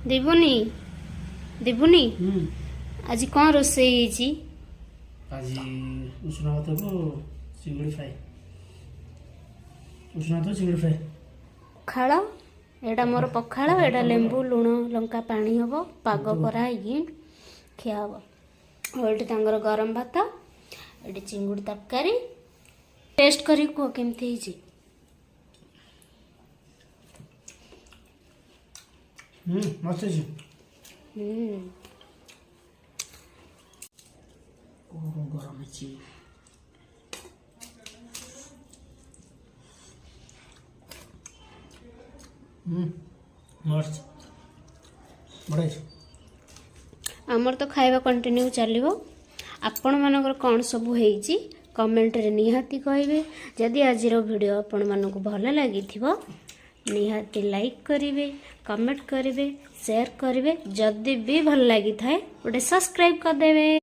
देबुनी देबुनी हम्म आज कौन रोसई ହେଇଛି? आज उष्ण भात को चिंगुड़ी फ्राई उष्ण भात चिंगुड़ी फ्राई पखाଳ एटा मोर पखाଳ एटा लेंबू लुण लंका पानी हबो पाग करा ही खिया हबो ओल्टी तांगर गरम भात एटी चिंगुड़ी तरकारी टेस्ट करी को केमथि ହେଇଛି? मस्त है जी ओह गरम है जी मस्त बड़े आमर तो खाइबा कंटिन्यू चलिबो आपण मानकर कौन सब होईची कमेंट रे निहाती कहबे जदि आज वीडियो आपण मानक भल लगी निहाती लाइक करिवे कमेंट करिवे शेयर करिवे जदि भी भल लगी थाए गोटे सब्सक्राइब कर देवे।